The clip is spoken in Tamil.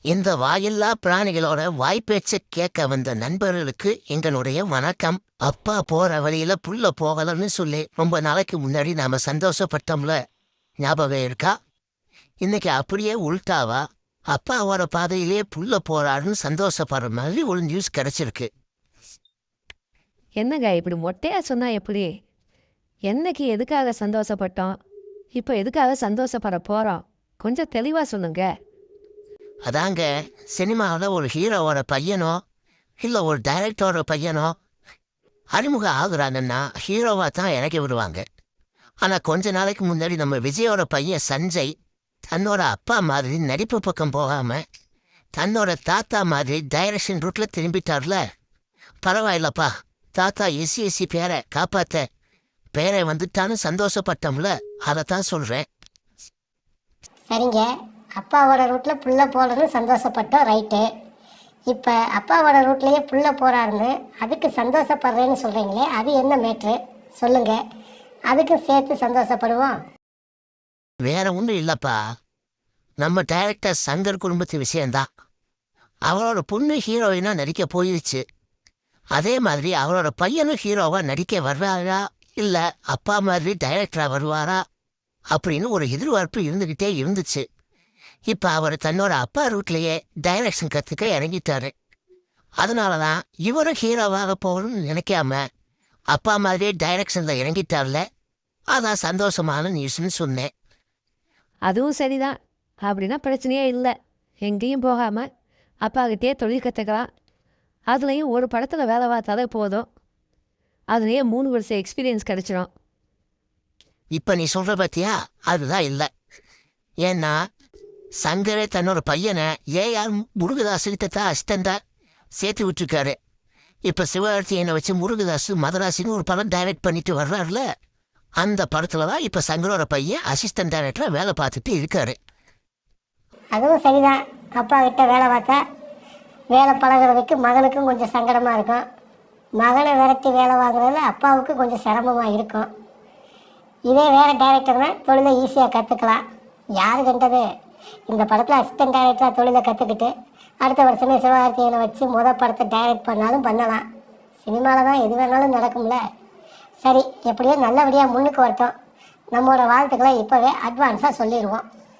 இந்த வாயில்லா பிராணிகளோட வாய்ப்பேச்ச கேட்க வந்த நண்பர்களுக்கு எங்களுடைய வணக்கம். அப்பா போற வழியில புள்ள போகலன்னு சொல்லி ரொம்ப நாளைக்கு முன்னாடி நாம சந்தோஷப்பட்டோம்ல, ஞாபகம் இருக்கா? இன்னைக்கு அப்படியே உள்டாவா அப்பாவோட பாதையிலேயே புள்ள போறாருன்னு சந்தோஷப்படுற மாதிரி ஒரு நியூஸ் கிடைச்சிருக்கு. என்னங்க இப்படி மொட்டையா சொன்னா எப்படி? என்னைக்கு எதுக்காக சந்தோஷப்பட்டோம், இப்போ எதுக்காக சந்தோஷப்பட போறோம்? கொஞ்சம் தெளிவா சொல்லுங்க. அதாங்க, சினிமாவில் ஒரு ஹீரோவோட பையனோ இல்லை ஒரு டைரக்டரோட பையனோ அறிமுகம் ஆகுறாங்கன்னா ஹீரோவாக தான் இறக்கி விடுவாங்க. ஆனால் கொஞ்ச நாளைக்கு முன்னாடி நம்ம விஜயோட பையன் சஞ்சய் தன்னோட அப்பா மாதிரி நடிப்பு பக்கம் போகாம தன்னோட தாத்தா மாதிரி டைரக்ஷன் ரூட்ல திரும்பிட்டார்ல. பரவாயில்லப்பா, தாத்தா எஸ்சி பேரை காப்பாத்த பேரை வந்துட்டான்னு சந்தோஷப்பட்டோம்ல, அதைத்தான் சொல்றேன். சரிங்க, அப்பாவோட ரூட்டில் புள்ள போடுறது சந்தோஷப்பட்டோம், ரைட்டு. இப்போ அப்பாவோட ரூட்லேயே புள்ள போகிறாருன்னு அதுக்கு சந்தோஷப்படுறேன்னு சொல்கிறீங்களே, அது என்ன மேட்ரு சொல்லுங்கள். அதுக்கு சேர்த்து சந்தோஷப்படுவோம். வேற ஒன்றும் இல்லைப்பா, நம்ம டைரக்டர் சங்கர் குடும்பத்து விஷயந்தான். அவரோட பொண்ணு ஹீரோயினாக நடிக்க போயிடுச்சு. அதே மாதிரி அவரோட பையனும் ஹீரோவாக நடிக்க வருவாரா இல்லை அப்பா மாதிரி டைரக்டராக வருவாரா அப்படின்னு ஒரு எதிர்பார்ப்பு இருந்துக்கிட்டே இருந்துச்சு. இப்போ அவர் தன்னோட அப்பா ரூட்லேயே டைரக்ஷன் கற்றுக்க இறங்கிட்டாரு. அதனால தான் இவரும் ஹீரோவாக போகணும்னு நினைக்காம அப்பா மாதிரியே டைரக்ஷனில் இறங்கிட்டார்ல, அதான் சந்தோஷமான நியூஸ்ன்னு சொன்னேன். அதுவும் சரிதான். அப்படின்னா பிரச்சனையே இல்லை. எங்கேயும் போகாமல் அப்பாக்கிட்டே தொழில் கற்றுக்கலாம். அதுலேயும் ஒரு படத்தில் வேலை பார்த்தாலே போதும். அதுலேயே 3 வருஷம் எக்ஸ்பீரியன்ஸ் கிடச்சிடும். இப்போ நீ சொல்கிற பத்தியா, அதுதான் இல்லை. ஏன்னா சங்கரே தன்னோட பையனை ஏஆர் முருகதாசுகிட்ட தான் அசிஸ்டண்டா சேர்த்து விட்டுருக்காரு. இப்போ சிவகார்த்தியனை வச்சு முருகதாஸ் மதராசின்னு ஒரு படம் டைரக்ட் பண்ணிட்டு வர்றாருல, அந்த படத்தில் தான் இப்போ சங்கரோட பையன் அசிஸ்டன்ட் டைரக்டராக வேலை பார்த்துட்டு இருக்காரு. அதுவும் சரிதான். அப்பா கிட்ட வேலை பார்த்தா வேலை பழகிறதுக்கு மகனுக்கும் கொஞ்சம் சங்கடமாக இருக்கும். மகனை விரட்டி வேலை வாங்குறதுல அப்பாவுக்கு கொஞ்சம் சிரமமாக இருக்கும். இதே வேறு டைரக்டர்னா தொழிலை ஈஸியாக கற்றுக்கலாம். யார் கண்டது, இந்த படத்தில் அசிஸ்டன்ட் டைரக்டராக தொழிலை கற்றுக்கிட்டு அடுத்த வருஷமே சிவகார்த்தியனை வச்சு படத்தை டைரக்ட் பண்ணாலும் பண்ணலாம். சினிமாவில் தான் எது வேணாலும் நடக்கும்ல. சரி, எப்படியோ நல்லபடியாக முன்னுக்கு வரட்டும். நம்மளோட வாழ்த்துக்களை இப்போவே அட்வான்ஸாக சொல்லிடுவோம்.